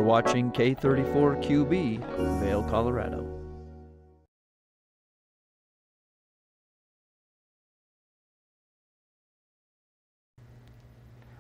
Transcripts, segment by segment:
watching K34QB, Vail, Colorado.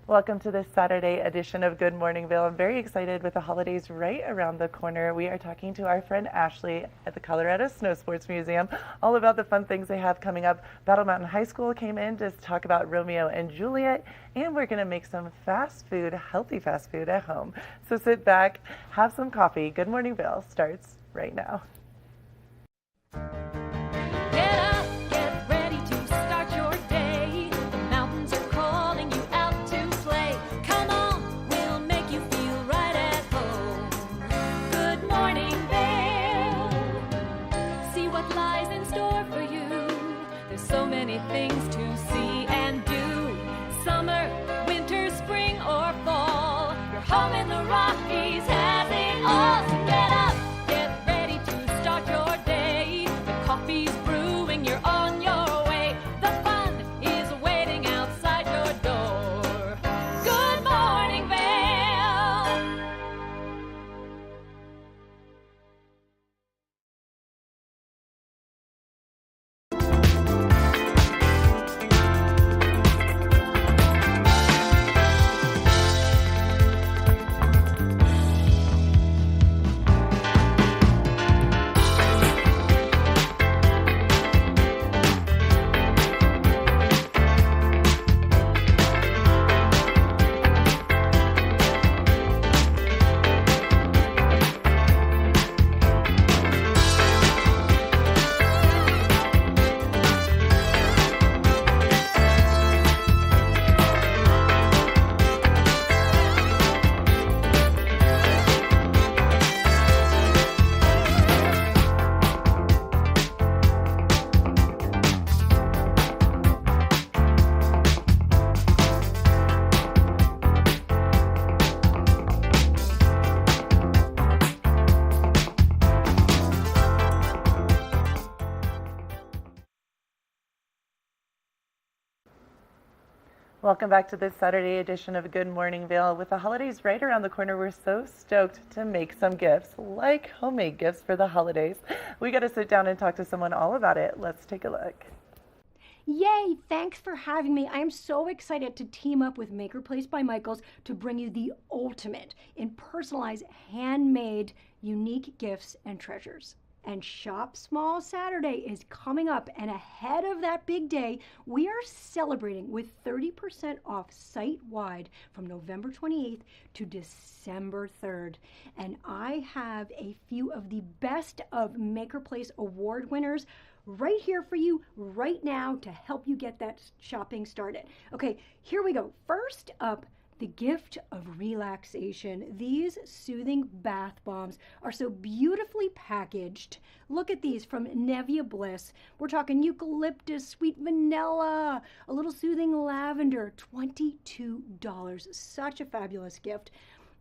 Welcome to this Saturday edition of Good Morning Vail. I'm very excited with the holidays right around the corner. We are talking to our friend Ashley at the Colorado Snow Sports Museum all about the fun things they have coming up. Battle Mountain High School came in to talk about Romeo and Juliet, and we're going to make some fast food, healthy fast food at home. So sit back, have some coffee. Good Morning Vail starts right now. Things to see and do. Summer, winter, spring, or fall. Your home in the Rockies has it all. So get up, get ready to start your day. The coffee's brewing, you're on your way. The fun is waiting outside your door. Good morning, Vail. Welcome back to this Saturday edition of Good Morning Vail. With the holidays right around the corner, we're so stoked to make some gifts, like homemade gifts for the holidays. We got to sit down and talk to someone all about it. Let's take a look. Yay! Thanks for having me. I am so excited to team up with Maker Place by Michaels to bring you the ultimate in personalized, handmade, unique gifts and treasures. And Shop Small Saturday is coming up, and ahead of that big day, we are celebrating with 30% off site-wide from November 28th to December 3rd. And I have a few of the best of Maker Place award winners right here for you right now to help you get that shopping started. Okay, here we go. First up, the gift of relaxation. These soothing bath bombs are so beautifully packaged. Look at these from Nevia Bliss. We're talking eucalyptus, sweet vanilla, a little soothing lavender, $22. Such a fabulous gift.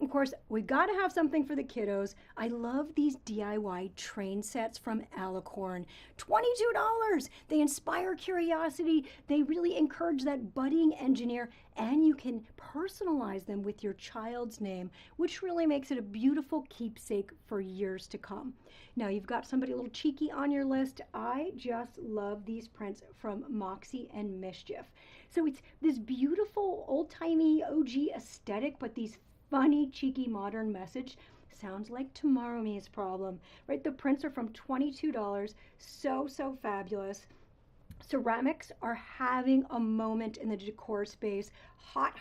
Of course, we've got to have something for the kiddos. I love these DIY train sets from Alicorn. $22. They inspire curiosity. They really encourage that budding engineer, and you can personalize them with your child's name, which really makes it a beautiful keepsake for years to come. Now, you've got somebody a little cheeky on your list. I just love these prints from Moxie and Mischief. So it's this beautiful old-timey OG aesthetic, but these funny, cheeky, modern message. Sounds like Tomorrow Me's problem, right? The prints are from $22. So fabulous. Ceramics are having a moment in the decor space. Hot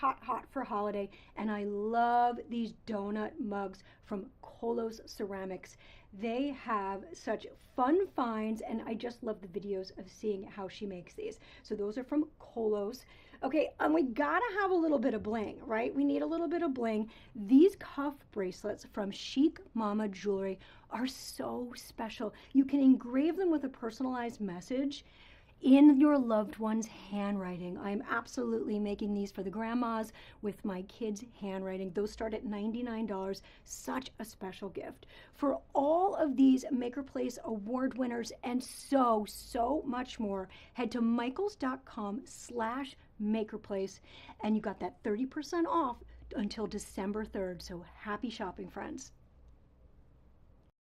for holiday. And I love these donut mugs from Kolos Ceramics. They have such fun finds, and I just love the videos of seeing how she makes these. So those are from Kolos. Okay, and we gotta have a little bit of bling, right? We need a little bit of bling. These cuff bracelets from Chic Mama Jewelry are so special. You can engrave them with a personalized message in your loved one's handwriting. I'm absolutely making these for the grandmas with my kids' handwriting. Those start at $99. Such a special gift. For all of these Maker Place award winners and so much more, head to michaels.com/makerplace and you got that 30% off until December 3rd. So happy shopping, friends.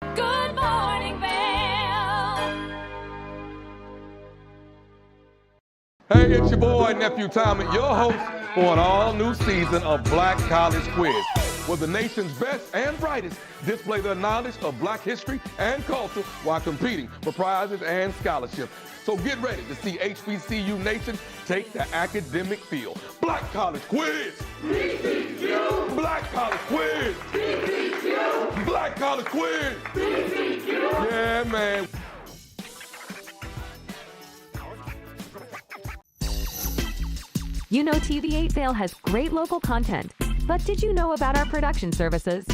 Good morning, Vail. Hey, it's your boy, Nephew Tommy, your host for an all-new season of Black College Quiz, where the nation's best and brightest display their knowledge of Black history and culture while competing for prizes and scholarships. So get ready to see HBCU Nation take the academic field. Black College Quiz! BCQ! Black College Quiz! BCQ! Black College Quiz! BCQ! Yeah, man. You know TV8 Vail has great local content, but did you know about our production services?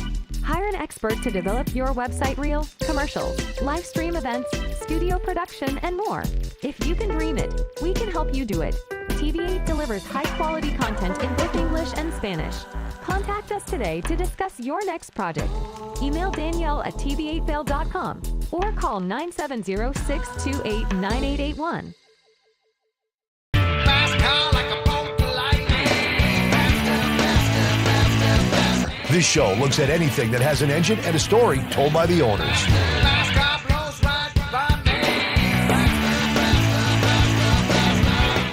Hire an expert to develop your website reel, commercials, live stream events, studio production, and more. If you can dream it, we can help you do it. TV8 delivers high-quality content in both English and Spanish. Contact us today to discuss your next project. Email Danielle at tv8vail.com or call 970-628-9881. This show looks at anything that has an engine and a story told by the owners.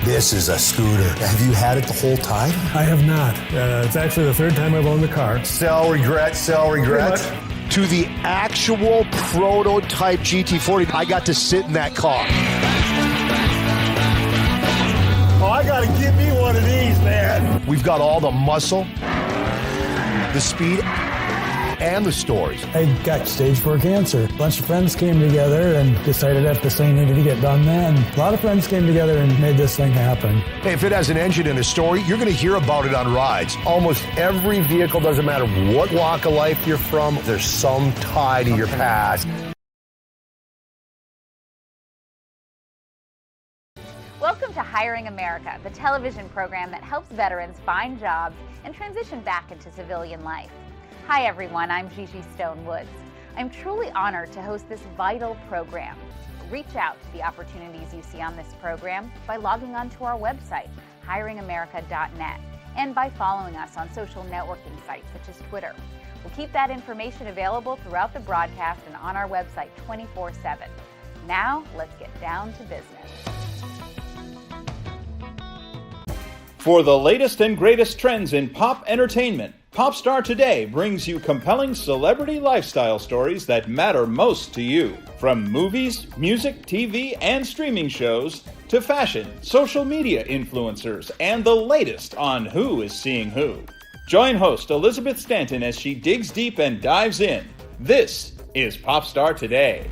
This is a scooter. Have you had it the whole time? I have not. It's actually the third time I've owned the car. Sell regret, sell regret. To the actual prototype GT40, I got to sit in that car. Oh, I gotta get me one of these, man. We've got all the muscle, the speed, and the stories. I got stage 4 cancer. A bunch of friends came together and decided that this thing needed to get done then. A lot of friends came together and made this thing happen. Hey, if it has an engine and a story, you're going to hear about it on rides. Almost every vehicle, doesn't matter what walk of life you're from, there's some tie to your past. Welcome to Hiring America, the television program that helps veterans find jobs and transition back into civilian life. Hi everyone, I'm Gigi Stone Woods. I'm truly honored to host this vital program. Reach out to the opportunities you see on this program by logging onto our website, hiringamerica.net, and by following us on social networking sites such as Twitter. We'll keep that information available throughout the broadcast and on our website 24/7. Now, let's get down to business. For the latest and greatest trends in pop entertainment, Popstar Today brings you compelling celebrity lifestyle stories that matter most to you. From movies, music, TV, and streaming shows, to fashion, social media influencers, and the latest on who is seeing who. Join host Elizabeth Stanton as she digs deep and dives in. This is Popstar Today.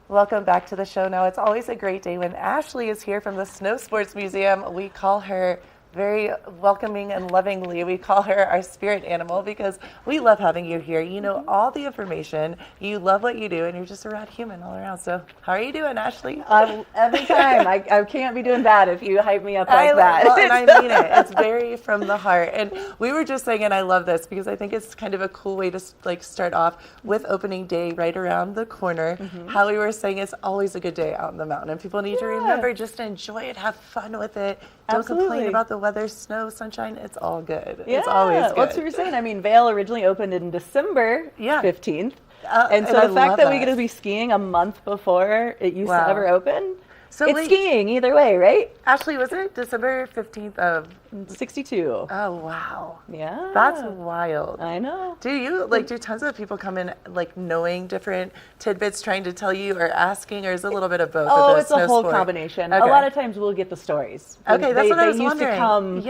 Welcome back to the show. Now, it's always a great day when Ashley is here from the Snow Sports Museum. We call her very welcoming and lovingly. We call her our spirit animal because we love having you here. You know all the information. You love what you do, and you're just a rad human all around. So how are you doing, Ashley? Every time. I can't be doing bad if you hype me up like that. Well, and I mean it. It's very from the heart. And we were just saying, and I love this because I think it's kind of a cool way to start off with opening day right around the corner. How we were saying it's always a good day out in the mountain, and people need to remember just to enjoy it, have fun with it. Don't complain about the weather, snow, sunshine. It's all good. Yeah. It's always good. What's we were saying? I mean, Vail originally opened in December 15th. And so I the fact that we that. get to be skiing a month before it used to ever open, so it's skiing either way, right? Ashley, was it December 15th of 62? Oh, wow. Yeah. That's wild. I know. Do you, do tons of people come in, knowing different tidbits, trying to tell you or asking, or is it a little bit of both? Oh, it's a whole combination. Okay. A lot of times we'll get the stories. Okay, that's what I was wondering. They used to come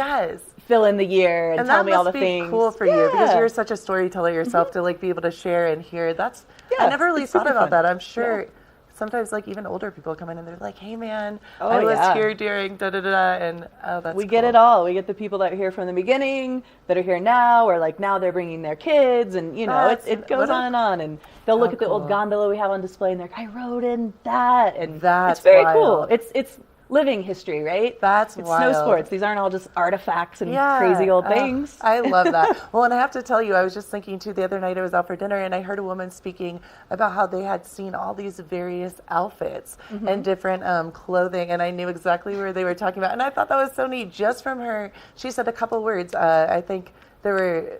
fill in the year and tell me all the things. And that must be cool for you because you're such a storyteller yourself to be able to share and hear. That's, I never really thought about that. I'm sure sometimes even older people come in and they're like, hey man, I was here during da-da-da, and that's We get it all. We get the people that are here from the beginning, that are here now, or now they're bringing their kids, and it goes on, and they'll look at the old gondola we have on display and they're like, I rode in that, and that's it's very wild. cool. It's living history, right? It's Snow wild. sports. These aren't all just artifacts and crazy old things. I love that. Well, and I have to tell you, I was just thinking too, the other night I was out for dinner and I heard a woman speaking about how they had seen all these various outfits and different clothing, and I knew exactly where they were talking about. And I thought that was so neat just from her. She said a couple words. I think there were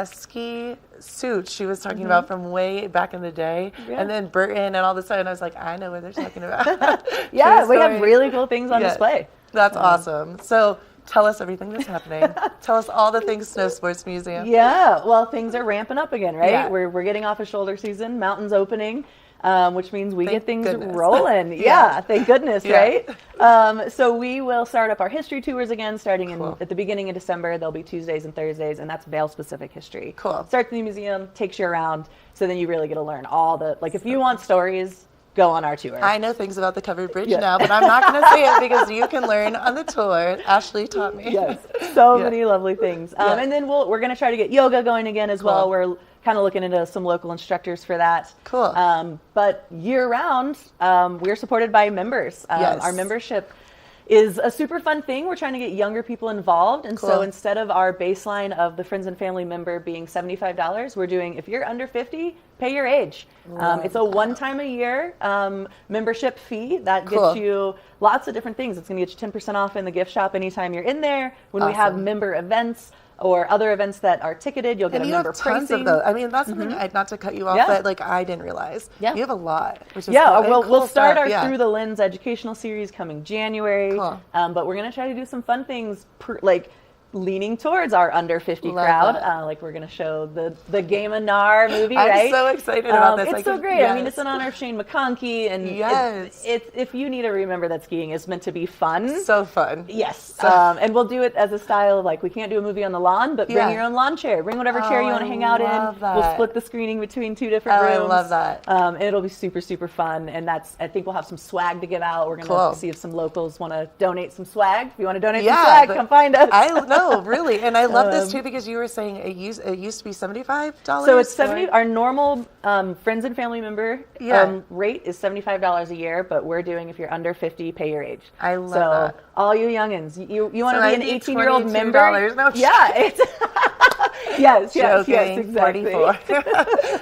ski suits she was talking about from way back in the day, and then Burton and all this stuff. And I was like, I know what they're talking about. Yeah, we have really cool things on display. That's awesome. So tell us everything that's happening. Tell us all the things Snow Sports Museum. Yeah, well, things are ramping up again, right? Yeah. We're getting off a shoulder season, mountains opening. Which means we get things goodness. rolling. Yeah, thank goodness, right? So we will start up our history tours again, starting at the beginning of December. There'll be Tuesdays and Thursdays, and that's Vail-specific history. Cool. Starts in the museum, takes you around, so then you really get to learn all the, like, if you want stories, go on our tour. I know things about the covered bridge now, but I'm not going to say it because you can learn on the tour. Ashley taught me. Yes, so many lovely things. And then we're going to try to get yoga going again as well. We're kind of looking into some local instructors for that. Cool. But year round, we're supported by members. Our membership is a super fun thing. We're trying to get younger people involved. And so instead of our baseline of the friends and family member being $75, we're doing, if you're under 50, pay your age. It's a one-time a year membership fee that gets you lots of different things. It's going to get you 10% off in the gift shop anytime you're in there. When we have member events or other events that are ticketed, you'll get a member pricing. Tons of those. I mean, that's something, not to cut you off, but like I didn't realize. You have a lot, which is cool. We'll start our Through the Lens educational series coming January. But we're going to try to do some fun things, like leaning towards our under 50 crowd. Like we're going to show the Game of Nar movie, right? I'm so excited about this. It's so great. I mean, it's in honor of Shane McConkey, and it's if you need to remember that skiing is meant to be fun. So fun. Yes. And we'll do it as a style of like, we can't do a movie on the lawn, but bring your own lawn chair. Bring whatever chair you want to hang out in. We'll split the screening between 2 different rooms. I love that. And it'll be super, super fun. And I think we'll have some swag to give out. We're going to see if some locals want to donate some swag. If you want to donate some swag, come find us. I know, really. And I love this too because you were saying it used to be $75. So it's $70. Our normal friends and family member rate is $75 a year, but we're doing, if you're under 50, pay your age. I love that. All you youngins, you want to be an 18-year-old member? No, it's yes, exactly. 44.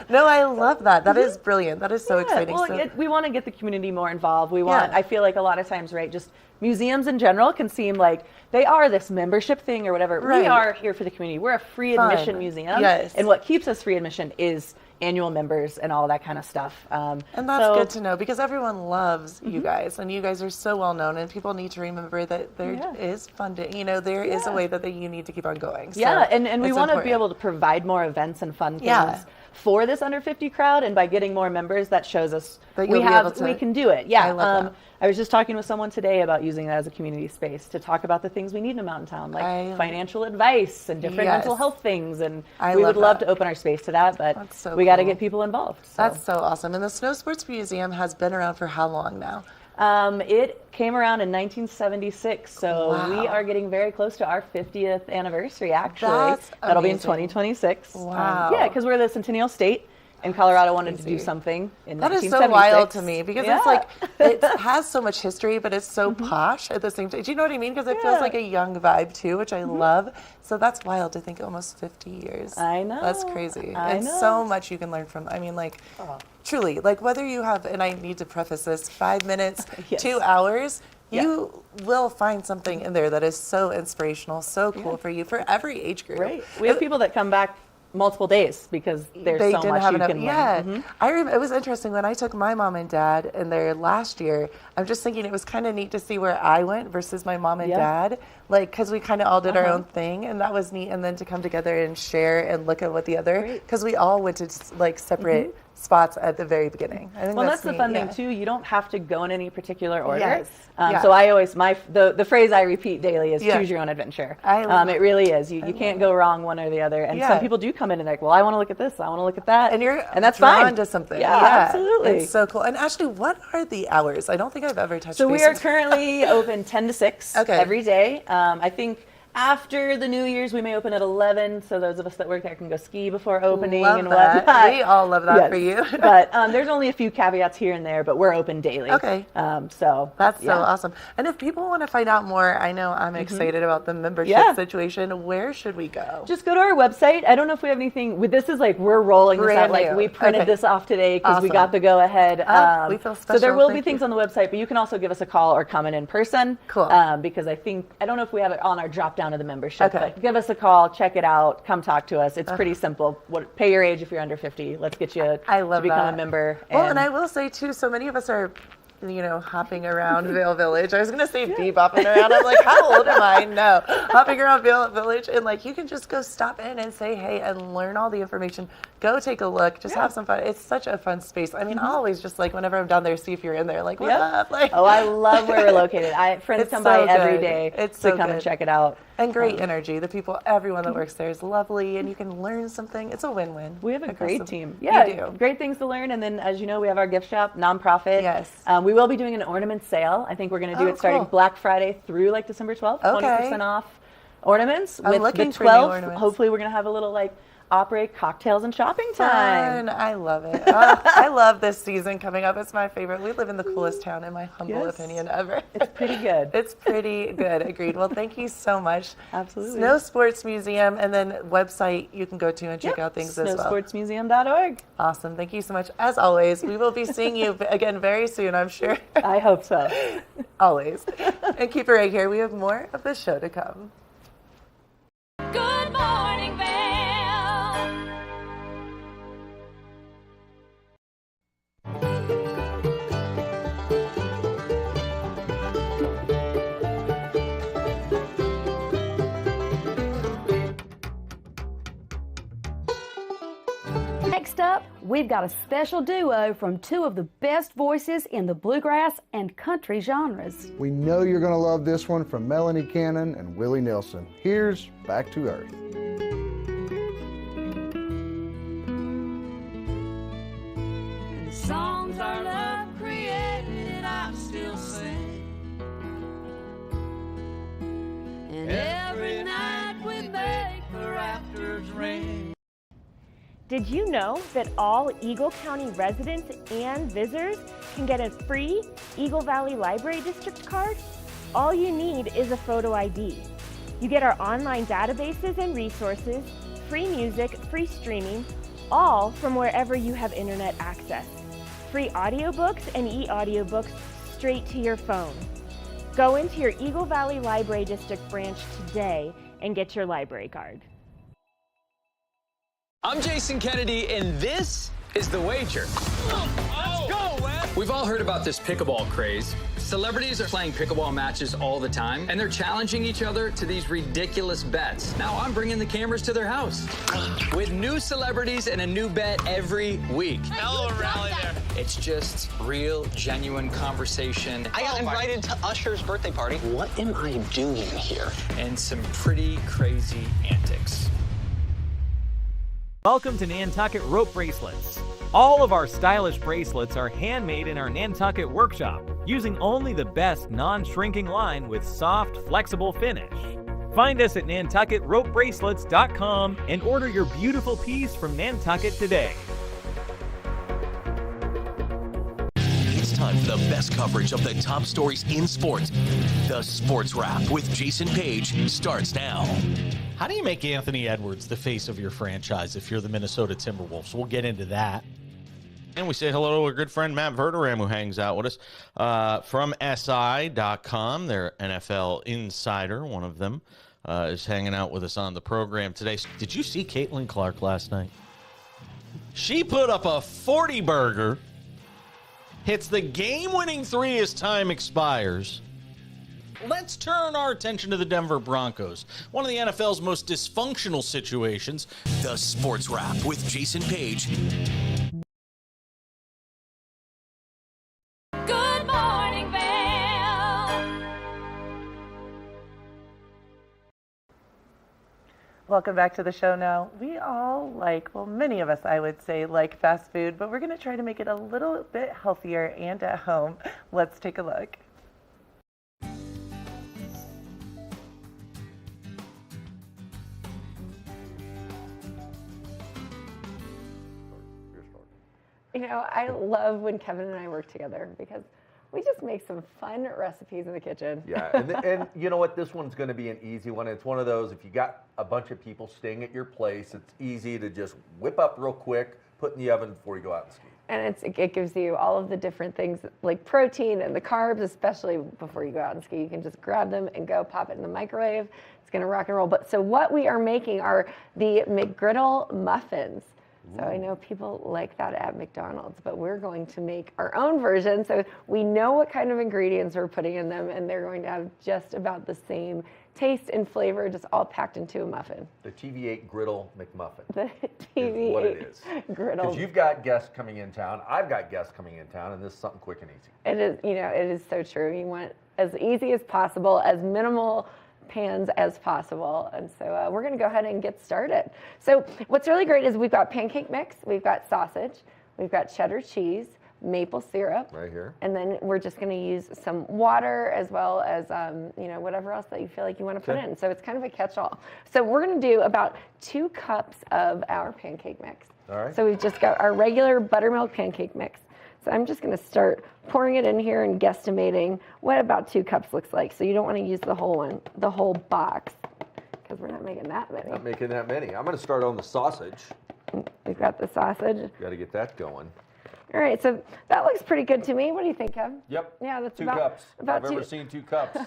No, I love that. That is brilliant. That is so exciting. Well, we want to get the community more involved. I feel like a lot of times, right, just museums in general can seem like they are this membership thing or whatever. We are here for the community. We're a free admission museum. Yes. And what keeps us free admission is annual members and all that kind of stuff. And that's good to know because everyone loves you guys, and you guys are so well known, and people need to remember that there is funding. There is a way that you need to keep on going. So and we want to be able to provide more events and fun things for this under 50 crowd, and by getting more members, that shows us that we can do it. I love that. I was just talking with someone today about using that as a community space to talk about the things we need in a mountain town, like financial advice and different mental health things. And we would love to open our space to that, but we got to get people involved. So. That's so awesome. And the Snow Sports Museum has been around for how long now? It came around in 1976, so we are getting very close to our 50th anniversary, actually. That'll be in 2026. Wow. Because we're the Centennial State. And Colorado wanted to do something in 1976. That is so wild to me because it's like, it has so much history, but it's so posh at the same time. Do you know what I mean? Because it feels like a young vibe too, which I love. So that's wild to think almost 50 years. I know. That's crazy. It's so much you can learn from. I mean, like, truly, like whether you have, and I need to preface this, 5 minutes, 2 hours, you will find something in there that is so inspirational, so cool for you, for every age group. Right. We have people that come back multiple days because there's so much you can learn. I remember it was interesting when I took my mom and dad in there last year. I'm just thinking it was kind of neat to see where I went versus my mom and dad, like because we kind of all did our own thing, and that was neat. And then to come together and share and look at what the other, because we all went to like separate spots at the very beginning. I think that's the fun thing too. You don't have to go in any particular order. Yes. So I always the phrase I repeat daily is choose your own adventure. It really is. You can't go wrong one or the other. And some people do come in and they're like, well, I want to look at this, I want to look at that, and that's drawn fine. to something. Yeah, absolutely. It's so cool. And Ashley, what are the hours? I don't think I've ever touched. So we are currently open 10 to 6 every day. I think After the New Year's, we may open at 11, so those of us that work there can go ski before opening Love and that. whatnot. We all love that for you. But there's only a few caveats here and there, but we're open daily. Okay. So that's so awesome. And if people want to find out more, I know I'm excited about the membership situation. Where should we go? Just go to our website. I don't know if we have anything. This is like we're rolling this out. Like we printed this off today because we got the go ahead. We feel special. So there will be things on the website, but you can also give us a call or come in person. Cool. Because I don't know if we have it on our drop down of the membership. Okay. But give us a call, check it out, come talk to us. It's pretty simple. Pay your age if you're under 50. Let's get you to become a member. Well, and I will say too, so many of us are hopping around Vail Village. I was going to say bebopping around. I'm like, how old am I? No. Hopping around Vail Village. And like, you can just go stop in and say hey and learn all the information. Go take a look. Just have some fun. It's such a fun space. I mean, I always just like, whenever I'm down there, see if you're in there. Like, what's up? Like, I love where we're located. Friends come by every day to come and check it out. And great energy. The people, everyone that works there is lovely, and you can learn something. It's a win-win. We have a great team. Yeah, great things to learn. And then, as you know, we have our gift shop, nonprofit. Yes. We will be doing an ornament sale. I think we're going to do it starting Black Friday through like December 12th. 20% off ornaments. I'm with looking the for new 12th, ornaments. hopefully we're going to have a little like opera, cocktails, and shopping time. Fun. I love it. I love this season coming up. It's my favorite. We live in the coolest town, in my humble opinion, ever. It's pretty good. It's pretty good. Agreed. Well, thank you so much. Absolutely. Snow Sports Museum, and then website you can go to and check out things as well. snowsportsmuseum.org. Awesome. Thank you so much. As always, we will be seeing you again very soon, I'm sure. I hope so. Always. And keep it right here. We have more of the show to come. Good morning, Vail. Next up, we've got a special duo from two of the best voices in the bluegrass and country genres. We know you're going to love this one from Melanie Cannon and Willie Nelson. Here's Back to Earth. Songs our love created, I still sing. And every night we make the rafters ring. Did you know that all Eagle County residents and visitors can get a free Eagle Valley Library District card? All you need is a photo ID. You get our online databases and resources, free music, free streaming, all from wherever you have internet access. Free audiobooks and e-audiobooks straight to your phone. Go into your Eagle Valley Library District branch today and get your library card. I'm Jason Kennedy, and this is The Wager. Let's go, Wes! We've all heard about this pickleball craze. Celebrities are playing pickleball matches all the time, and they're challenging each other to these ridiculous bets. Now I'm bringing the cameras to their house with new celebrities and a new bet every week. Hell of a rally there. It's just real, genuine conversation. I got invited to Usher's birthday party. What am I doing here? And some pretty crazy antics. Welcome to Nantucket Rope Bracelets. All of our stylish bracelets are handmade in our Nantucket workshop, using only the best non-shrinking line with soft, flexible finish. Find us at nantucketropebracelets.com and order your beautiful piece from Nantucket today. It's time for the best coverage of the top stories in sports. The Sports Wrap with Jason Page starts now. How do you make Anthony Edwards the face of your franchise if you're the Minnesota Timberwolves? We'll get into that. And we say hello to our good friend Matt Verderam, who hangs out with us from SI.com. Their NFL insider, one of them, is hanging out with us on the program today. Did you see Caitlin Clark last night? She put up a 40-burger, hits the game-winning three as time expires. Let's turn our attention to the Denver Broncos, one of the NFL's most dysfunctional situations. The Sports Wrap with Jason Page. Good morning, Vail. Welcome back to the show now. We all many of us, I would say, like fast food, but we're going to try to make it a little bit healthier and at home. Let's take a look. You know, I love when Kevin and I work together because we just make some fun recipes in the kitchen. Yeah, and you know what? This one's going to be an easy one. It's one of those, if you got a bunch of people staying at your place, it's easy to just whip up real quick, put in the oven before you go out and ski. And it gives you all of the different things like protein and the carbs, especially before you go out and ski. You can just grab them and go pop it in the microwave. It's going to rock and roll. But so what we are making are the McGriddle muffins. So I know people like that at McDonald's, but we're going to make our own version. So we know what kind of ingredients we're putting in them, and they're going to have just about the same taste and flavor, just all packed into a muffin. The TV8 Griddle McMuffin. The TV8 is what it is. Griddle. Because you've got guests coming in town. I've got guests coming in town, and this is something quick and easy. It is, you know, it is so true. You want as easy as possible, as minimal pans as possible. And so we're going to go ahead and get started. So what's really great is we've got pancake mix, we've got sausage, we've got cheddar cheese, maple syrup. Right here. And then we're just going to use some water as well as, you know, whatever else that you feel like you want to put in. So it's kind of a catch-all. So we're going to do about 2 cups of our pancake mix. All right. So we've just got our regular buttermilk pancake mix. So I'm just going to start pouring it in here and guesstimating what about 2 cups looks like. So you don't want to use the whole one, the whole box, because we're not making that many. Not making that many. I'm going to start on the sausage. We've got the sausage. Got to get that going. All right, so that looks pretty good to me. What do you think, Kev? Yep. Yeah, that's 2 about cups. About I've 2. ever seen 2 cups.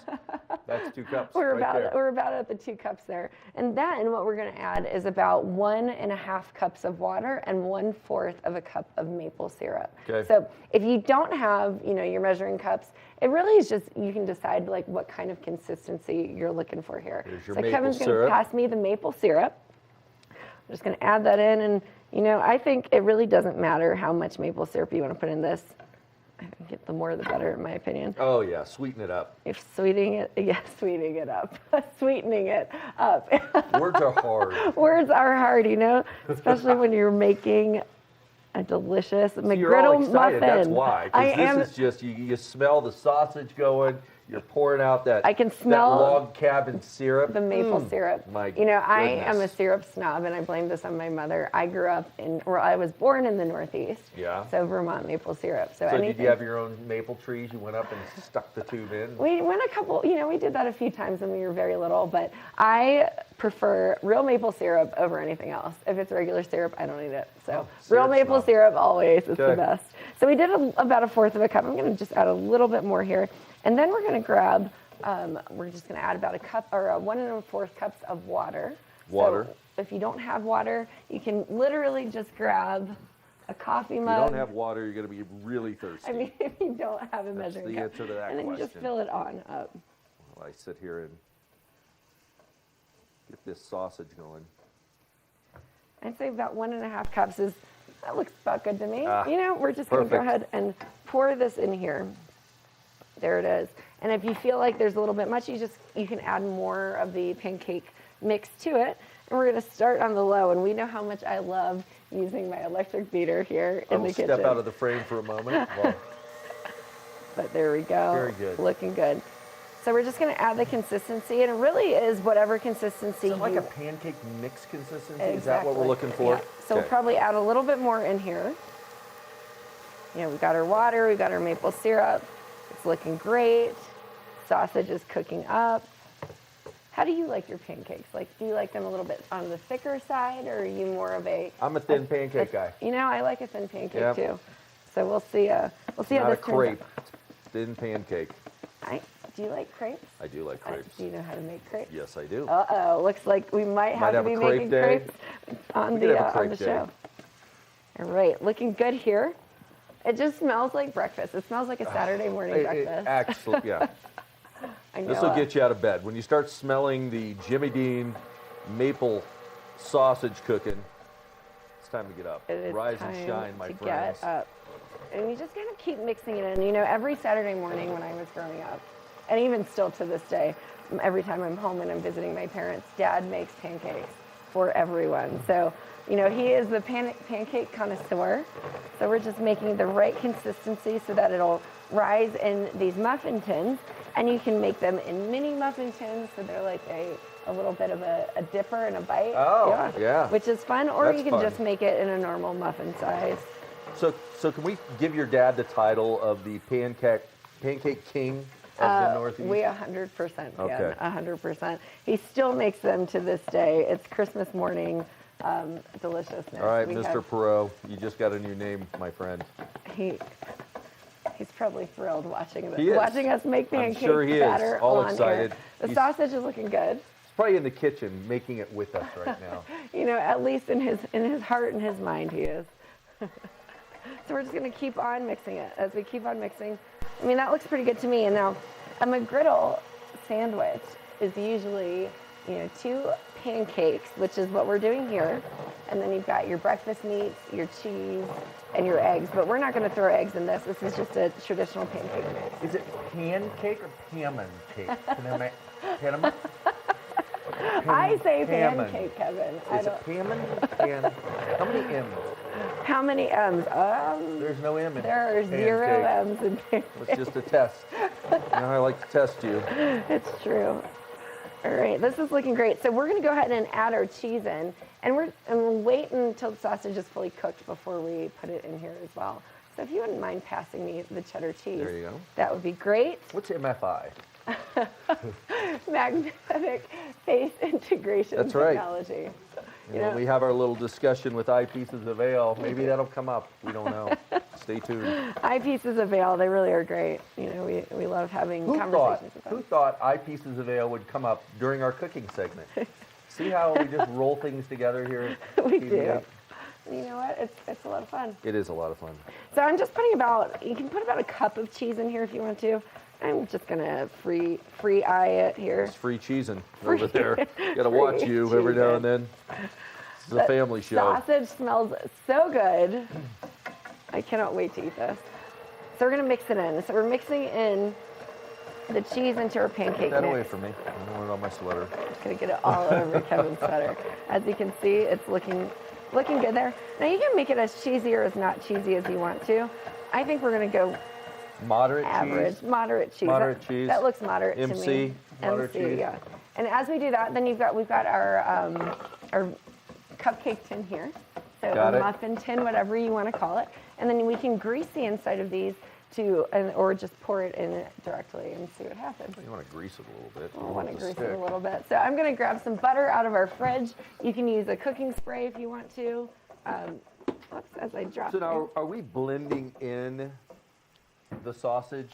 That's 2 cups. We're right there. we're about at the 2 cups there. And then what we're going to add is about 1.5 cups of water and 1/4 of a cup of maple syrup. Okay. So if you don't have, you know, your measuring cups, it really is just, you can decide like what kind of consistency you're looking for here. Here's your so maple Kevin's going syrup. to pass me the maple syrup. I'm just going to add that in, and you know, I think it really doesn't matter how much maple syrup you want to put in this. I think the more the better, in my opinion. Oh yeah, sweeten it up. If sweetening it up, sweetening it up. Words are hard. Words are hard, you know, especially when you're making a delicious McGriddle You're all excited. muffin. That's why. Because this is just, you smell the sausage going. You're pouring out that, I can smell that log cabin syrup. The maple syrup. My you know, I goodness. am a syrup snob, and I blame this on my mother. I was born in the Northeast. Yeah. So Vermont maple syrup. So did you have your own maple trees? You went up and stuck the tube in? We went a couple, you know, we did that a few times when we were very little, but I prefer real maple syrup over anything else. If it's regular syrup, I don't eat it. So real maple syrup always is the best. So we did about 1/4 of a cup. I'm going to just add a little bit more here. And then we're going to grab, we're just going to add about 1 1/4 cups of water. Water. So if you don't have water, you can literally just grab a coffee mug. If you don't have water, you're going to be really thirsty. I mean, if you don't have a measuring the cup. answer to that and then you just question. fill it on up. While I sit here and get this sausage going. I'd say about 1.5 cups that looks about good to me. Ah, you know, we're just going to go perfect. ahead and pour this in here. There it is. And if you feel like there's a little bit much, you can add more of the pancake mix to it. And we're going to start on the low. And we know how much I love using my electric beater here in the kitchen. Step out of the frame for a moment. Well, but there we go. Very good. Looking good. So we're just going to add the consistency, and it really is whatever consistency is it like a pancake mix consistency? Exactly. Is that what we're looking for? Yeah. So we'll probably add a little bit more in here. You know, we've got our water, we've got our maple syrup. It's looking great. Sausage is cooking up. How do you like your pancakes? Like, do you like them a little bit on the thicker side, or are you more of a? I'm a thin pancake guy. You know, I like a thin pancake Yep. too. So we'll see. We'll see how Not this a turns crepe. out. Thin pancake. Do you like crepes? I do like crepes. Do you know how to make crepes? Yes, I do. Uh-oh, looks like we might have to have be a crepe making day. crepes on We could have a on crepe the day. show. All right, looking good here. It just smells like breakfast. It smells like a Saturday morning breakfast. Actually, yeah. I know. This will get you out of bed. When you start smelling the Jimmy Dean maple sausage cooking, it's time to get up. It is Rise time and shine, my to friends. get up. And you just kind of keep mixing it in. You know, every Saturday morning when I was growing up, and even still to this day, every time I'm home and I'm visiting my parents, Dad makes pancakes for everyone. So, you know, he is the pancake connoisseur. So we're just making the right consistency so that it'll rise in these muffin tins. And you can make them in mini muffin tins, so they're like a little bit of a dipper and a bite. Oh, yeah. Which is fun. Or That's you can fun. just make it in a normal muffin size. So can we give your dad the title of the pancake king of the Northeast? We 100% can. Okay. 100%. He still makes them to this day. It's Christmas morning deliciousness. All right, Mr. Perot, you just got a new name, my friend. He's probably thrilled watching us make I'm pancakes sure he batter is. All on excited. Air. The sausage is looking good. He's probably in the kitchen making it with us right now. At least in his heart and his mind, he is. So we're just going to keep on mixing it. As we keep on mixing, I mean, that looks pretty good to me. And now a McGriddle sandwich is usually, 2 pancakes, which is what we're doing here. And then you've got your breakfast meats, your cheese, and your eggs. But we're not going to throw eggs in this. This is just a traditional pancake mix. Is it pancake or Panama cake? Panama? I say pancake, Kevin. Is it Panama? How many M's? How many M's? There's no M in There are pancake. 0 M's in pancake. It's just a test. I like to test you. It's true. All right, this is looking great. So we're going to go ahead and add our cheese in, and we'll wait until the sausage is fully cooked before we put it in here as well. So if you wouldn't mind passing me the cheddar cheese, There you go. that would be great. What's MFI? Magnetic face integration That's right. technology. We have our little discussion with Eyepieces of Vail. Maybe that'll come up. We don't know. Stay tuned. Eyepieces of Vail, they really are great. We love having conversations with them. Who thought Eyepieces of Vail would come up during our cooking segment? See how we just roll things together here? We do. You know what? It's a lot of fun. It is a lot of fun. So I'm just putting you can put about a cup of cheese in here if you want to. I'm just gonna free eye it here. It's free cheesing over there. Got to watch you every now and then. It's a family show. Sausage smells so good. I cannot wait to eat this. So we're gonna mix it in. So we're mixing in the cheese into our pancake Get that mix. away from me. I don't want it on my sweater. I'm just gonna get it all over Kevin's sweater. As you can see, it's looking good there. Now you can make it as cheesy or as not cheesy as you want to. I think we're gonna go Moderate average, cheese. moderate cheese. Moderate cheese. That looks moderate to me. MC, moderate cheese. Yeah. And as we do that, then we've got our cupcake tin here. So Got a it. muffin tin, whatever you want to call it. And then we can grease the inside of these or just pour it in directly and see what happens. You want to grease it a little bit. I want to grease it a little bit. So I'm going to grab some butter out of our fridge. You can use a cooking spray if you want to. As I drop So now, are we blending in the sausage?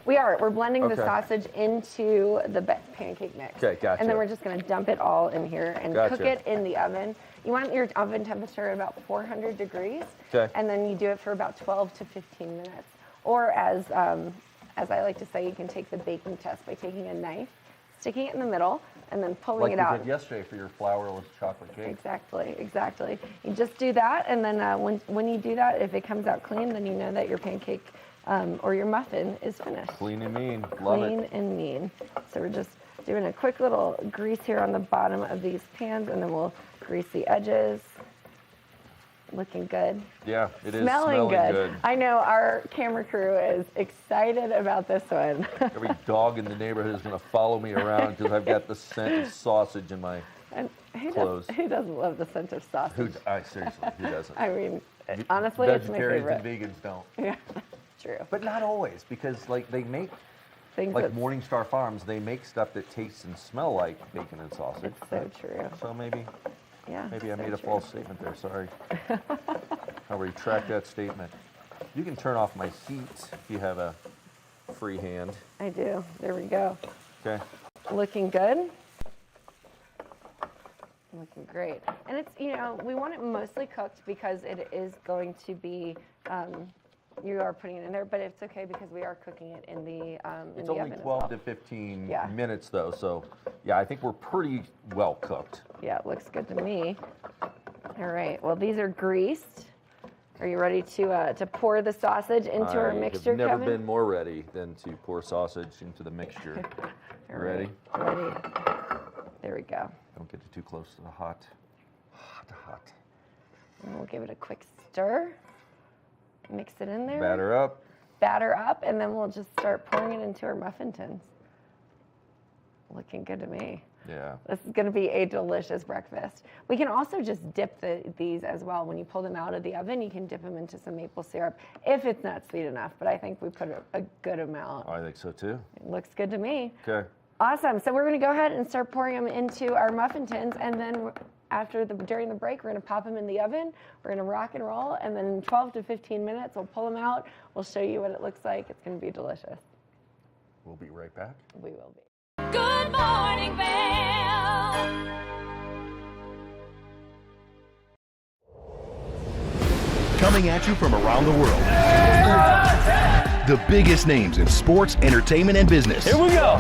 We're blending the Okay. sausage into the pancake mix. Okay, gotcha. And then we're just going to dump it all in here and Gotcha. cook it in the oven. You want your oven temperature at about 400 degrees. Okay. And then you do it for about 12 to 15 minutes. Or as I like to say, you can take the baking test by taking a knife, sticking it in the middle, and then pulling Like it you out. did yesterday for your flourless chocolate cake. Exactly. You just do that, and then when you do that, if it comes out clean, then you know that your pancake or your muffin is finished. Clean and mean. Love Clean it. and mean. So we're just doing a quick little grease here on the bottom of these pans, and then we'll grease the edges. Looking good. Yeah, it is Smelling good. I know our camera crew is excited about this one. Every dog in the neighborhood is going to follow me around because I've got the scent of sausage in my And clothes. who doesn't love the scent of sausage? Seriously, who doesn't? I mean, honestly, it's my Vegetarians favorite. and vegans don't. Yeah, true. But not always, because they make Things like that- Morningstar Farms, they make stuff that tastes and smell like bacon and sausage. It's so true. So maybe Yeah. I so made a true. false statement there. Sorry. I'll retract that statement. You can turn off my heat if you have a free hand. I do. There we go. Okay. Looking good. Looking great. And it's, we want it mostly cooked because it is going to be, you are putting it in there, but it's okay because we are cooking it in the It's the only oven as 12 well. to 15 Yeah. minutes though, so yeah, I think we're pretty well cooked. Yeah, it looks good to me. All right. Well, these are greased. Are you ready to pour the sausage into our mixture, I've never Kevin? been more ready than to pour sausage into the mixture. You ready? Ready. There we go. Don't get it too close to the hot. And we'll give it a quick stir. Mix it in there. Batter up. Batter up, and then we'll just start pouring it into our muffin tins. Looking good to me. Yeah. This is going to be a delicious breakfast. We can also just dip these as well. When you pull them out of the oven, you can dip them into some maple syrup if it's not sweet enough, but I think we put a good amount. I think so too. It looks good to me. Okay. Awesome. So we're going to go ahead and start pouring them into our muffin tins, and then during the break, we're going to pop them in the oven. We're going to rock and roll, and then in 12 to 15 minutes, we'll pull them out. We'll show you what it looks like. It's going to be delicious. We'll be right back. We will be. Good morning, Vail. Coming at you from around the world. The biggest names in sports, entertainment, and business. Here we go.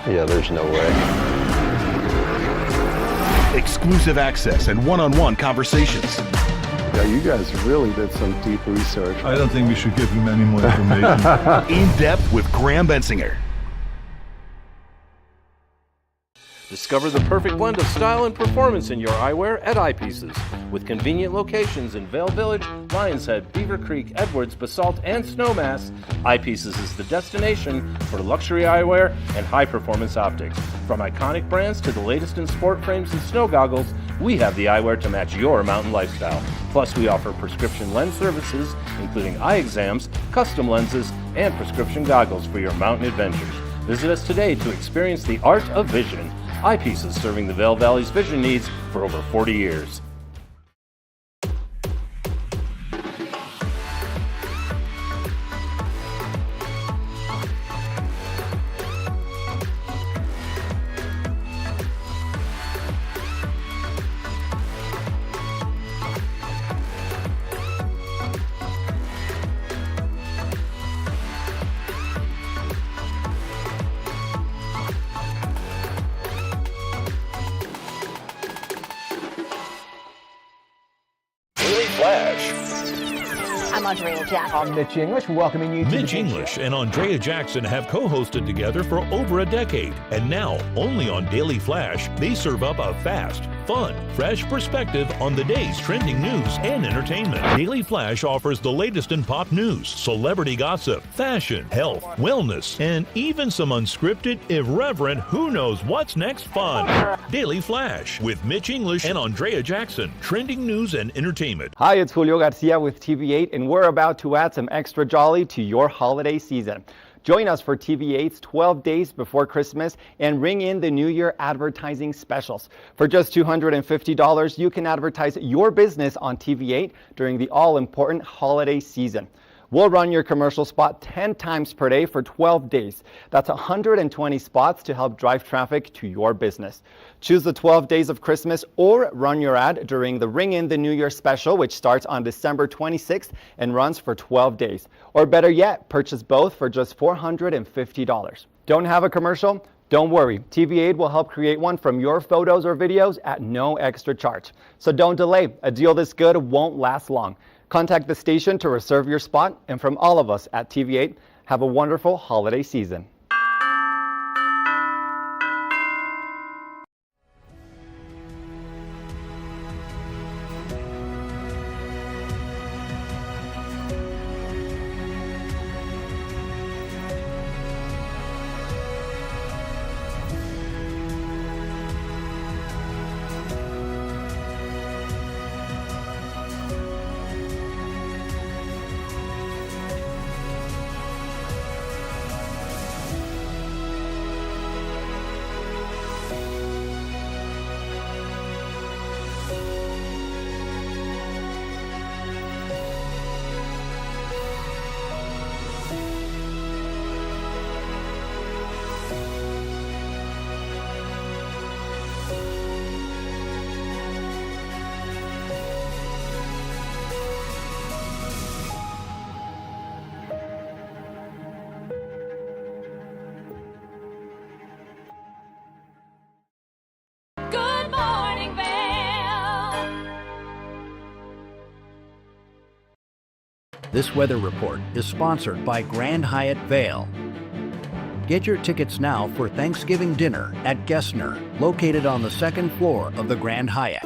Yeah, there's no way. Exclusive access and one-on-one conversations. Yeah, you guys really did some deep research. I don't think we should give him any more information. In depth with Graham Bensinger. Discover the perfect blend of style and performance in your eyewear at Eyepieces. With convenient locations in Vail Village, Lions Head, Beaver Creek, Edwards, Basalt, and Snowmass, Eyepieces is the destination for luxury eyewear and high-performance optics. From iconic brands to the latest in sport frames and snow goggles, we have the eyewear to match your mountain lifestyle. Plus, we offer prescription lens services, including eye exams, custom lenses, and prescription goggles for your mountain adventures. Visit us today to experience the art of vision. Eyepieces, serving the Vail Valley's vision needs for over 40 years. I'm Andrea Jackson. I'm Mitch English, welcoming you to Mitch English and Andrea Jackson have co-hosted together for over a decade. And now, only on Daily Flash, they serve up a fast, fun, fresh perspective on the day's trending news and entertainment. Daily Flash offers the latest in pop news, celebrity gossip, fashion, health, wellness, and even some unscripted, irreverent, who knows what's next fun. Daily Flash with Mitch English and Andrea Jackson. Trending news and entertainment. Hi, it's Julio Garcia with TV8, and we're about to add some extra jolly to your holiday season. Join us for TV8's 12 Days Before Christmas and ring in the New Year advertising specials. For just $250, you can advertise your business on TV8 during the all-important holiday season. We'll run your commercial spot 10 times per day for 12 days. That's 120 spots to help drive traffic to your business. Choose the 12 Days of Christmas or run your ad during the Ring in the New Year special, which starts on December 26th and runs for 12 days. Or better yet, purchase both for just $450. Don't have a commercial? Don't worry, TV8 will help create one from your photos or videos at no extra charge. So don't delay. A deal this good won't last long. Contact the station to reserve your spot, and from all of us at TV8, have a wonderful holiday season. Good morning, Vail. This weather report is sponsored by Grand Hyatt Vail. Get your tickets now for Thanksgiving dinner at Gessner, located on the second floor of the Grand Hyatt.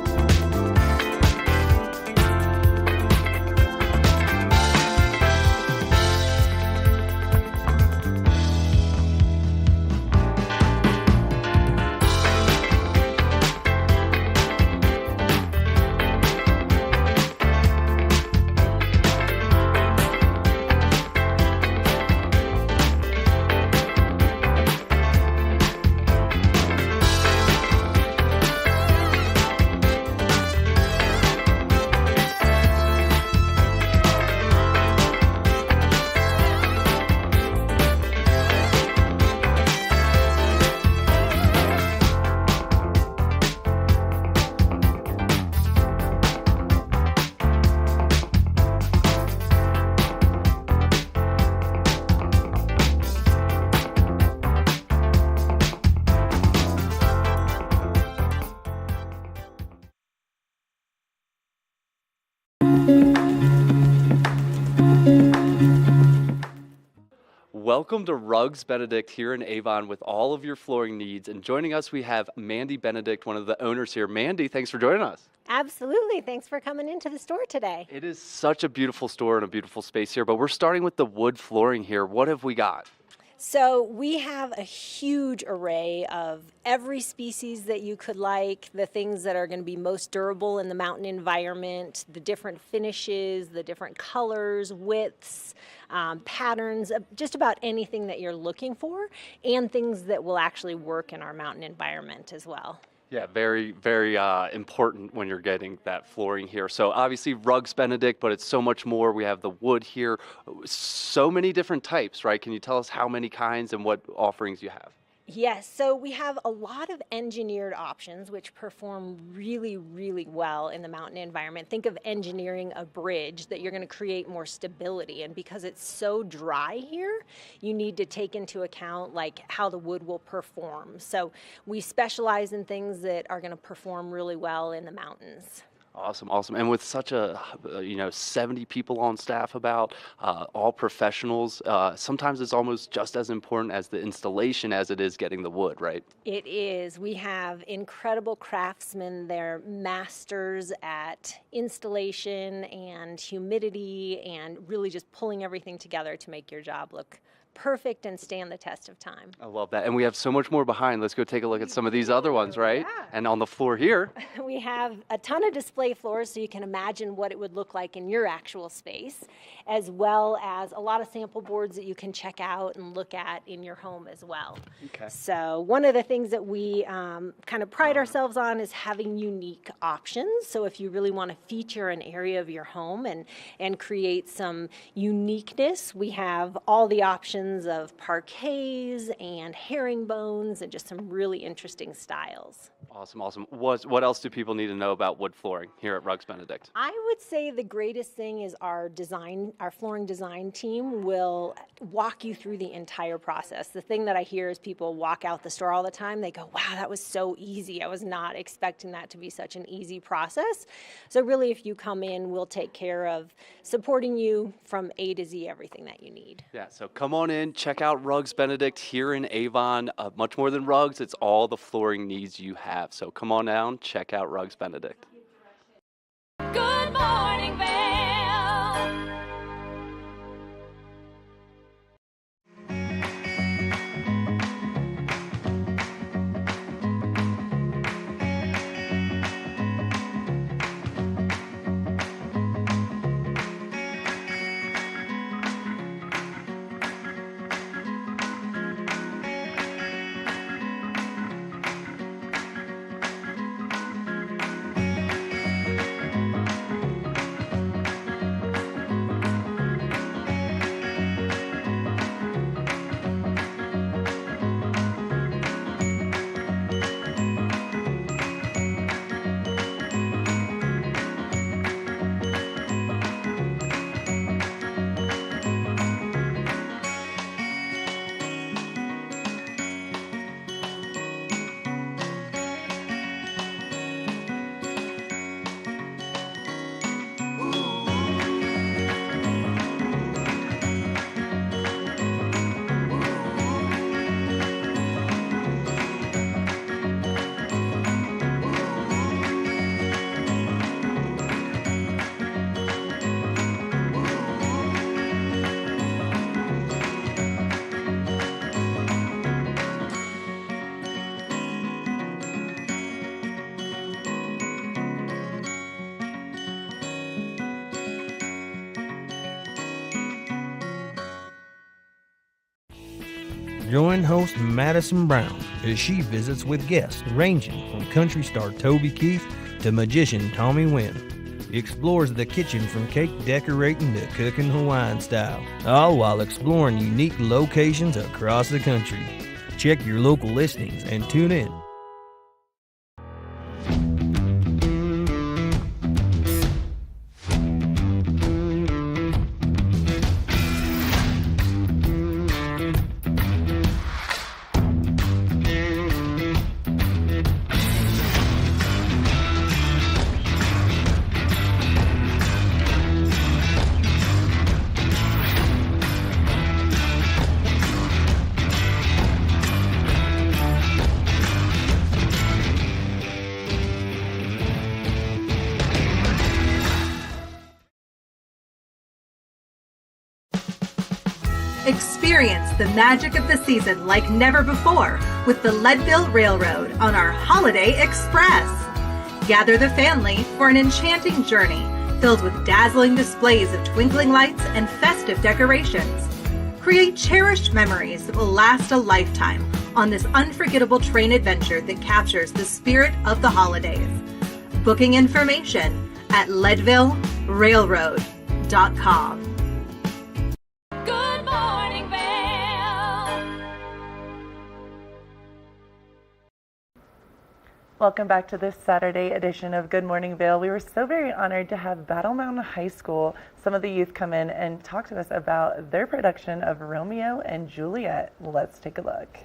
Welcome to Rugs Benedict here in Avon with all of your flooring needs. And joining us, we have Mandy Benedict, one of the owners here. Mandy, thanks for joining us. Absolutely. Thanks for coming into the store today. It is such a beautiful store and a beautiful space here, but we're starting with the wood flooring here. What have we got? So we have a huge array of every species that you could like, the things that are going to be most durable in the mountain environment, the different finishes, the different colors, widths, patterns, just about anything that you're looking for, and things that will actually work in our mountain environment as well. Yeah, very, very important when you're getting that flooring here. So obviously Rugs Benedict, but it's so much more. We have the wood here, so many different types, right? Can you tell us how many kinds and what offerings you have? Yes, so we have a lot of engineered options which perform really, really well in the mountain environment. Think of engineering a bridge that you're going to create more stability, and because it's so dry here, you need to take into account like how the wood will perform. So we specialize in things that are going to perform really well in the mountains. Awesome, awesome. And with such 70 people on staff all professionals, sometimes it's almost just as important as the installation as it is getting the wood, right? It is. We have incredible craftsmen. They're masters at installation and humidity and really just pulling everything together to make your job look perfect and stand the test of time. I love that. And we have so much more behind. Let's go take a look at some of these other ones, right? Yeah. And on the floor here. We have a ton of display floors so you can imagine what it would look like in your actual space, as well as a lot of sample boards that you can check out and look at in your home as well. Okay. So one of the things that we kind of pride ourselves on is having unique options. So if you really want to feature an area of your home and create some uniqueness, we have all the options of parquets and herringbones and just some really interesting styles. Awesome, awesome. What else do people need to know about wood flooring here at Rugs Benedict? I would say the greatest thing is our flooring design team will walk you through the entire process. The thing that I hear is people walk out the store all the time, they go, wow, that was so easy. I was not expecting that to be such an easy process. So really, if you come in, we'll take care of supporting you from A to Z, everything that you need. Yeah, so come on in, check out Rugs Benedict here in Avon. Much more than rugs, it's all the flooring needs you have. So come on down, check out Rugs Benedict. Good morning, Vail. Join host Madison Brown as she visits with guests ranging from country star Toby Keith to magician Tommy Wynn. Explores the kitchen from cake decorating to cooking Hawaiian style, all while exploring unique locations across the country. Check your local listings and tune in. Experience the magic of the season like never before with the Leadville Railroad on our Holiday Express. Gather the family for an enchanting journey filled with dazzling displays of twinkling lights and festive decorations. Create cherished memories that will last a lifetime on this unforgettable train adventure that captures the spirit of the holidays. Booking information at leadvillerailroad.com. Good morning, Vail. Welcome back to this Saturday edition of Good Morning Vail. We were so very honored to have Battle Mountain High School, some of the youth come in and talk to us about their production of Romeo and Juliet. Let's take a look.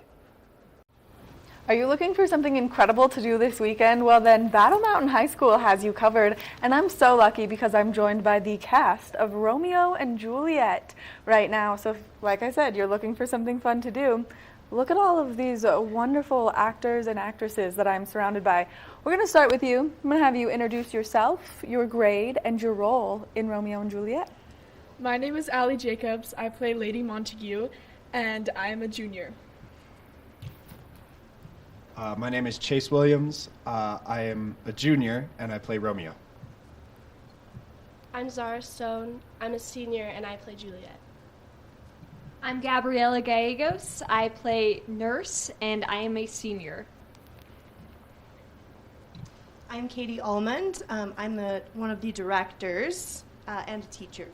Are you looking for something incredible to do this weekend? Well, then Battle Mountain High School has you covered, and I'm so lucky because I'm joined by the cast of Romeo and Juliet right now. So, like I said, you're looking for something fun to do. Look at all of these wonderful actors and actresses that I'm surrounded by. We're going to start with you. I'm going to have you introduce yourself, your grade, and your role in Romeo and Juliet. My name is Allie Jacobs. I play Lady Montague, and I am a junior. My name is Chase Williams. I am a junior, and I play Romeo. I'm Zara Stone. I'm a senior, and I play Juliet. I'm Gabriela Gallegos. I play Nurse, and I am a senior. I'm Katie Almond. I'm one of the directors and a teacher.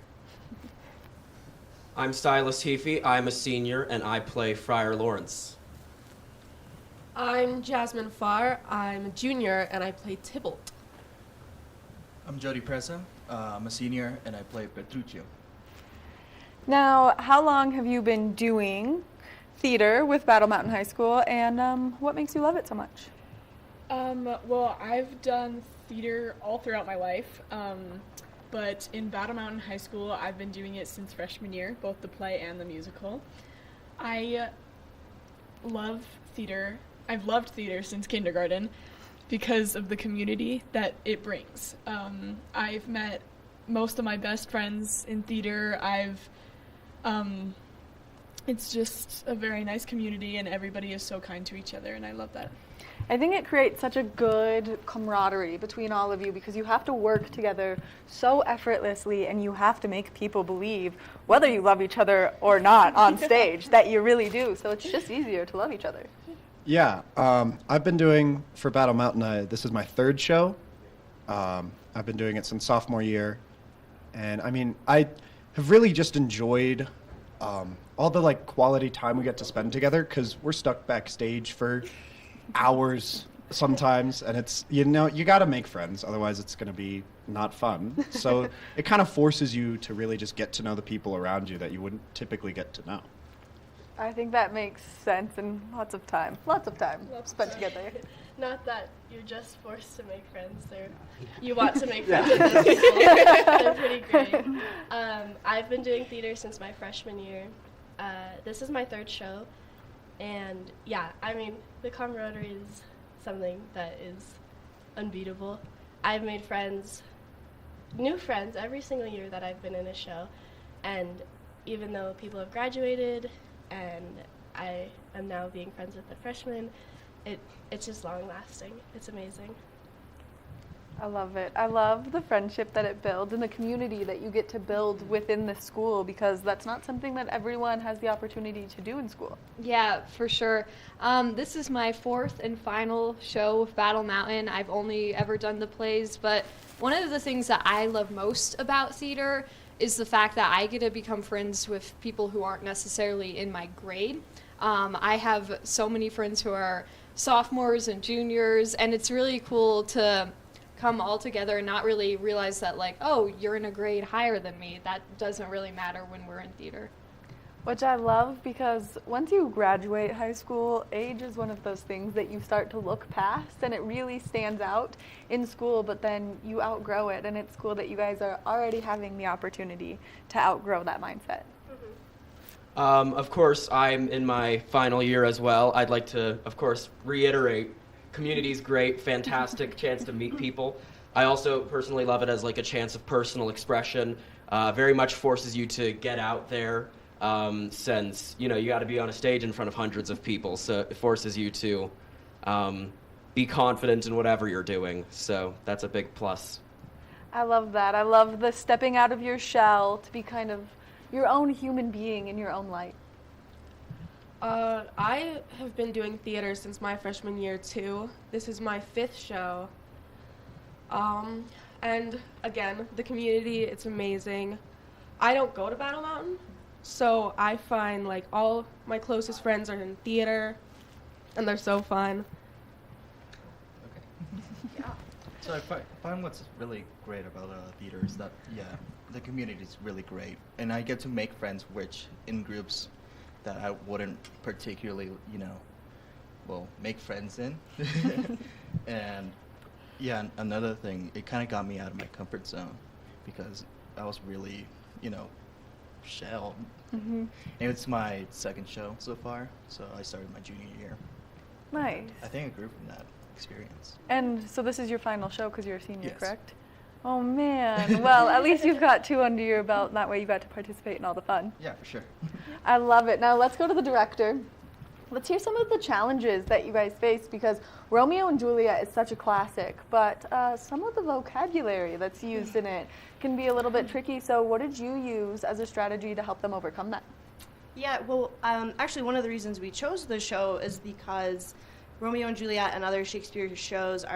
I'm Silas Heafy. I'm a senior, and I play Friar Lawrence. I'm Jasmine Farr. I'm a junior, and I play Tybalt. I'm Jody Presa. I'm a senior, and I play Petruccio. Now, how long have you been doing theater with Battle Mountain High School, and what makes you love it so much? Well, I've done theater all throughout my life, but in Battle Mountain High School, I've been doing it since freshman year, both the play and the musical. I love theater. I've loved theater since kindergarten because of the community that it brings. I've met most of my best friends in theater. It's just a very nice community, and everybody is so kind to each other, and I love that. I think it creates such a good camaraderie between all of you because you have to work together so effortlessly, and you have to make people believe, whether you love each other or not on stage, that you really do. So it's just easier to love each other. Yeah, I've been doing, for Battle Mountain, this is my third show. I've been doing it since sophomore year. And I mean, I have really just enjoyed all the quality time we get to spend together because we're stuck backstage for hours sometimes. And it's, you got to make friends, otherwise it's going to be not fun. So it kind of forces you to really just get to know the people around you that you wouldn't typically get to know. I think that makes sense, and lots of time spent together. Not that you're just forced to make friends. You want to make friends with those people. They're pretty great. I've been doing theater since my freshman year. This is my third show, and yeah, I mean, the camaraderie is something that is unbeatable. I've made friends, new friends, every single year that I've been in a show, and even though people have graduated, and I am now being friends with the freshmen, it's just long lasting. It's amazing. I love it. I love the friendship that it builds and the community that you get to build within the school, because that's not something that everyone has the opportunity to do in school. Yeah, for sure. This is my fourth and final show with Battle Mountain. I've only ever done the plays, but one of the things that I love most about theater is the fact that I get to become friends with people who aren't necessarily in my grade. I have so many friends who are sophomores and juniors, and it's really cool to come all together and not really realize that, oh, you're in a grade higher than me. That doesn't really matter when we're in theater. Which I love, because once you graduate high school, age is one of those things that you start to look past, and it really stands out in school, but then you outgrow it, and it's cool that you guys are already having the opportunity to outgrow that mindset. Of course, I'm in my final year as well. I'd like to, of course, reiterate, community's great, fantastic chance to meet people. I also personally love it as a chance of personal expression. Very much forces you to get out there, since, you got to be on a stage in front of hundreds of people, so it forces you to be confident in whatever you're doing. So that's a big plus. I love that. I love the stepping out of your shell to be kind of your own human being in your own light. I have been doing theater since my freshman year too. This is my 5th show. And again, the community, it's amazing. I don't go to Battle Mountain, so I find like all my closest friends are in theater, and they're so fun. So I find what's really great about theater is that, the community is really great. And I get to make friends, which in groups that I wouldn't particularly, make friends in. And another thing, it kind of got me out of my comfort zone because I was really, shelled. Mm-hmm. And it's my 2nd show so far, so I started my junior year. Nice. I think I grew from that experience. And so this is your final show because you're a senior, Yes. correct? Oh man. Well, at least you've got 2 under your belt. That way you got to participate in all the fun. Yeah, for sure. I love it. Now let's go to the director. Let's hear some of the challenges that you guys face because Romeo and Juliet is such a classic, but some of the vocabulary that's used in it can be a little bit tricky. So what did you use as a strategy to help them overcome that? Yeah, well, actually, one of the reasons we chose the show is because Romeo and Juliet and other Shakespeare shows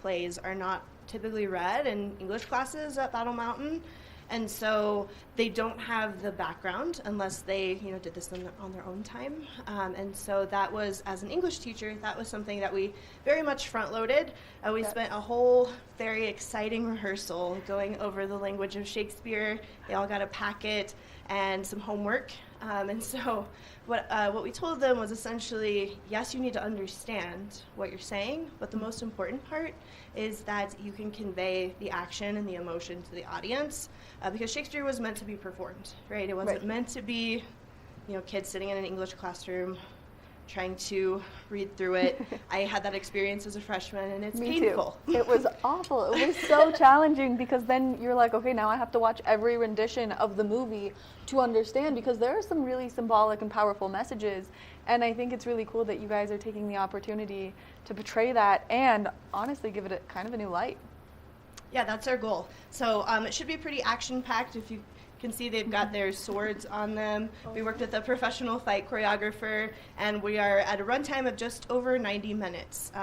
plays are not typically read in English classes at Battle Mountain. And so they don't have the background unless they, did this on their own time. And so that was, as an English teacher, that was something that we very much front-loaded. We spent a whole very exciting rehearsal going over the language of Shakespeare. They all got a packet and some homework. And so what we told them was essentially, yes, you need to understand what you're saying, but the most important part is that you can convey the action and the emotion to the audience, because Shakespeare was meant to be performed, right? It wasn't meant to be, kids sitting in an English classroom trying to read through it. I had that experience as a freshman, and it's Me painful. too. It was awful. It was so challenging because then you're like, okay, now I have to watch every rendition of the movie to understand because there are some really symbolic and powerful messages. And I think it's really cool that you guys are taking the opportunity to portray that and honestly give it kind of a new light. Yeah, that's our goal. So it should be pretty action-packed. If you can see, they've got their swords on them. We worked with a professional fight choreographer, and we are at a runtime of just over 90 minutes.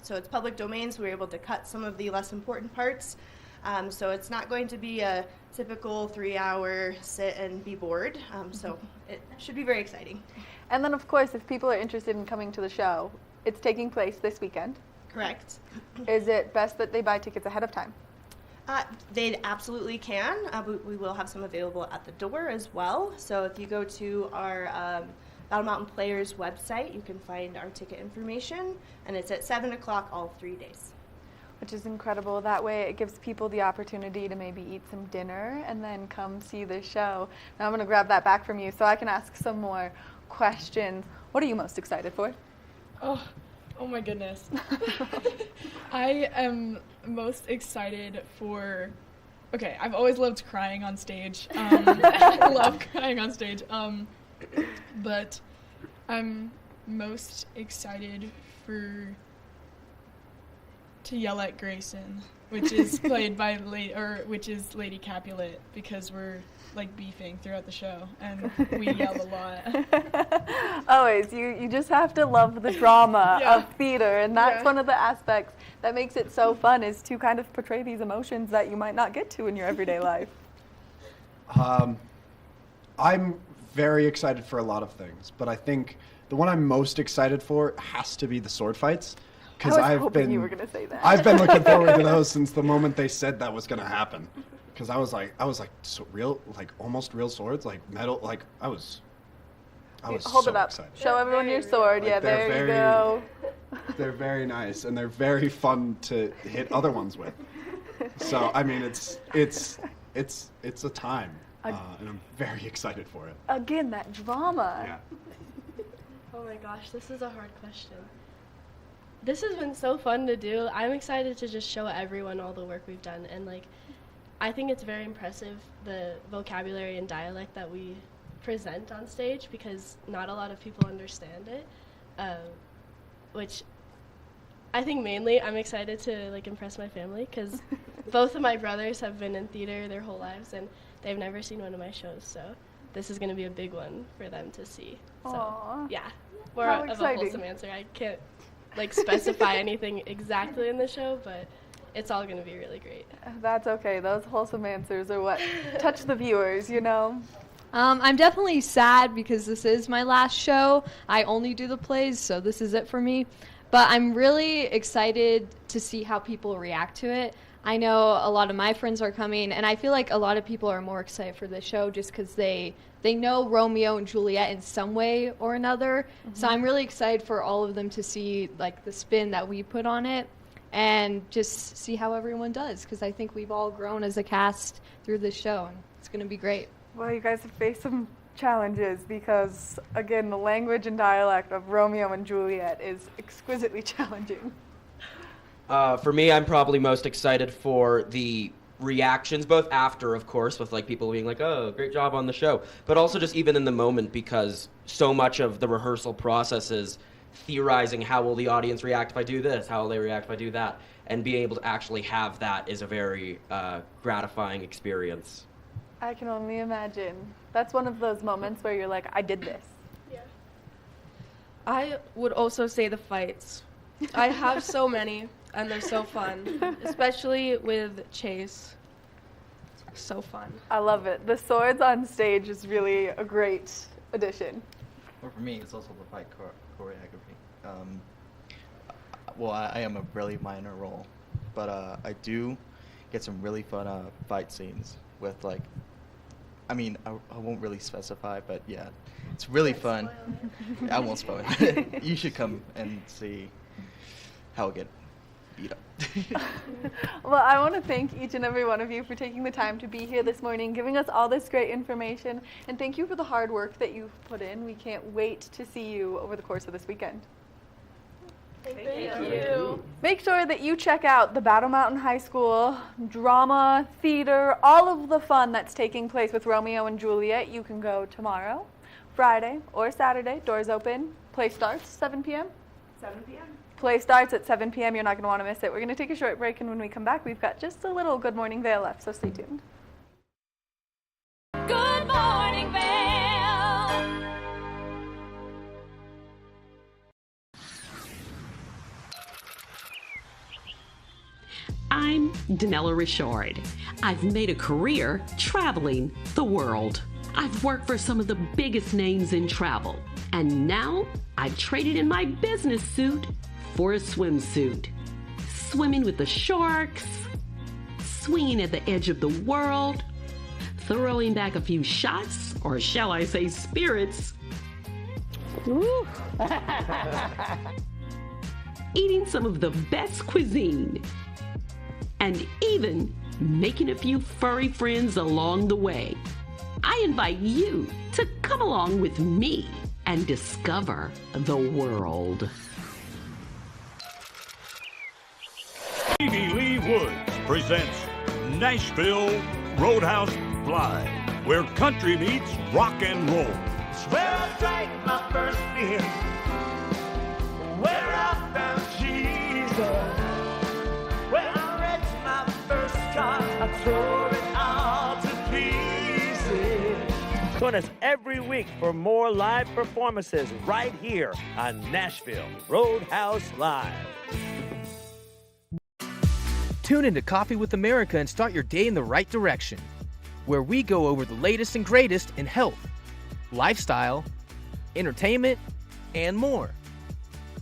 So it's public domain, so we're able to cut some of the less important parts. So it's not going to be a typical 3-hour sit and be bored. So it should be very exciting. And then, of course, if people are interested in coming to the show, it's taking place this weekend. Correct. Is it best that they buy tickets ahead of time? They absolutely can. We will have some available at the door as well. So if you go to our Battle Mountain Players website, you can find our ticket information, and it's at 7 o'clock all 3 days. Which is incredible. That way it gives people the opportunity to maybe eat some dinner and then come see the show. Now I'm going to grab that back from you so I can ask some more questions. What are you most excited for? Oh my goodness. I am most excited for, I've always loved crying on stage. I love crying on stage. But I'm most excited to yell at Grayson, which is played by Lady Capulet, because we're like beefing throughout the show and we yell a lot. Always, you just have to love the drama of theater, and that's one of the aspects that makes it so fun, is to kind of portray these emotions that you might not get to in your everyday life. I'm very excited for a lot of things, but I think the one I'm most excited for has to be the sword fights. Because I was hoping you were going to say that. I've been looking forward to those since the moment they said that was going to happen. Because I was like, so real, like almost real swords, like metal, like I was Hold so it up. excited. Show everyone your sword. Like, yeah, there you go. They're very nice, and they're very fun to hit other ones with. So I mean, it's a time, and I'm very excited for it. Again, that drama. Yeah. Oh my gosh, this is a hard question. This has been so fun to do. I'm excited to just show everyone all the work we've done, and I think it's very impressive, the vocabulary and dialect that we present on stage because not a lot of people understand it, which I think mainly I'm excited to like impress my family because both of my brothers have been in theater their whole lives and they've never seen one of my shows, so this is going to be a big one for them to see. So Aw. yeah, more How of exciting. a wholesome answer. I can't like specify anything exactly in the show, but it's all going to be really great. That's okay. Those wholesome answers are what touch the viewers, you know? I'm definitely sad because this is my last show. I only do the plays, so this is it for me. But I'm really excited to see how people react to it. I know a lot of my friends are coming, and I feel like a lot of people are more excited for this show just because they know Romeo and Juliet in some way or another. So I'm really excited for all of them to see like the spin that we put on it and just see how everyone does because I think we've all grown as a cast through this show, and it's going to be great. Well, you guys have faced some challenges because, again, the language and dialect of Romeo and Juliet is exquisitely challenging. For me, I'm probably most excited for the reactions, both after, of course, with like people being like, "Oh, great job on the show," but also just even in the moment because so much of the rehearsal process is theorizing how will the audience react if I do this, how will they react if I do that, and being able to actually have that is a very gratifying experience. I can only imagine. That's one of those moments where you're like, I did this. I would also say the fights. I have so many, and they're so fun, especially with Chase. So fun. I love it. The swords on stage is really a great addition. Well, for me, it's also the fight choreography. Well, I am a really minor role, but I do get some really fun fight scenes with like, I mean, I won't really specify, but yeah, it's really fun. I won't spoil it. You should come and see how it get beat up. Well, I want to thank each and every one of you for taking the time to be here this morning, giving us all this great information, and thank you for the hard work that you've put in. We can't wait to see you over the course of this weekend. Thank you. Make sure that you check out the Battle Mountain High School drama, theater, all of the fun that's taking place with Romeo and Juliet. You can go tomorrow, Friday, or Saturday. Doors open. Play starts 7 p.m. 7 p.m. Play starts at 7 p.m. You're not going to want to miss it. We're going to take a short break, and when we come back, we've got just a little Good Morning Vail left, so stay tuned. Good morning, Vail. I'm Danella Richard. I've made a career traveling the world. I've worked for some of the biggest names in travel, and now I've traded in my business suit for a swimsuit. Swimming with the sharks, swinging at the edge of the world, throwing back a few shots, or shall I say spirits. Woo. Eating some of the best cuisine, and even making a few furry friends along the way. I invite you to come along with me and discover the world. Stevie Lee Woods presents Nashville Roadhouse Live, where country meets rock and roll. It's where I drank my first beer, where I found Jesus, where I wrecked my first car, I tore it all to pieces. Join us every week for more live performances right here on Nashville Roadhouse Live. Tune into Coffee with America and start your day in the right direction, where we go over the latest and greatest in health, lifestyle, entertainment, and more.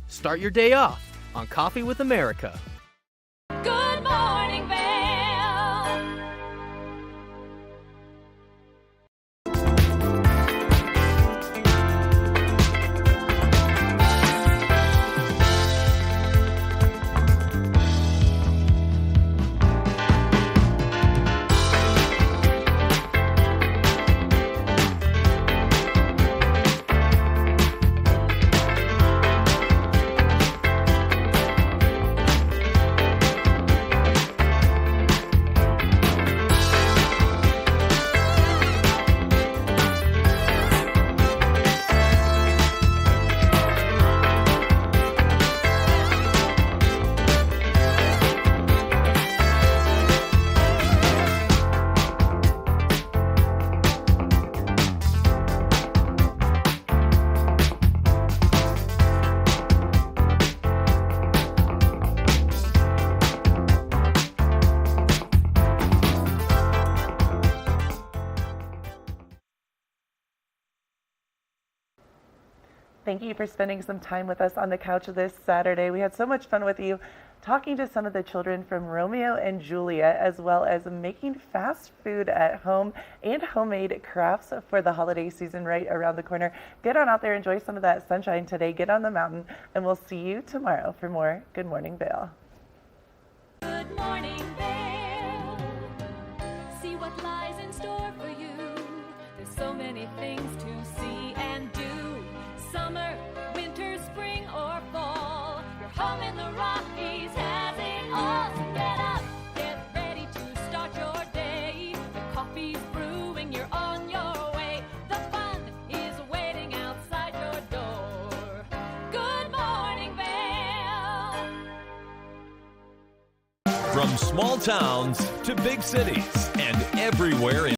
Start your day off on Coffee with America. Good morning, Vail. Thank you for spending some time with us on the couch this Saturday. We had so much fun with you talking to some of the children from Romeo and Juliet, as well as making fast food at home and homemade crafts for the holiday season right around the corner. Get on out there, enjoy some of that sunshine today, get on the mountain, and we'll see you tomorrow for more Good Morning Vail. Good morning, Vail. See what lies in store for you. There's so many things to see and do. Summer, winter, spring, or fall. Your home in the Rockies has it all. So get up, get ready to start your day. The coffee's brewing, you're on your way. The fun is waiting outside your door. Good morning, Vail. From small towns to big cities and everywhere in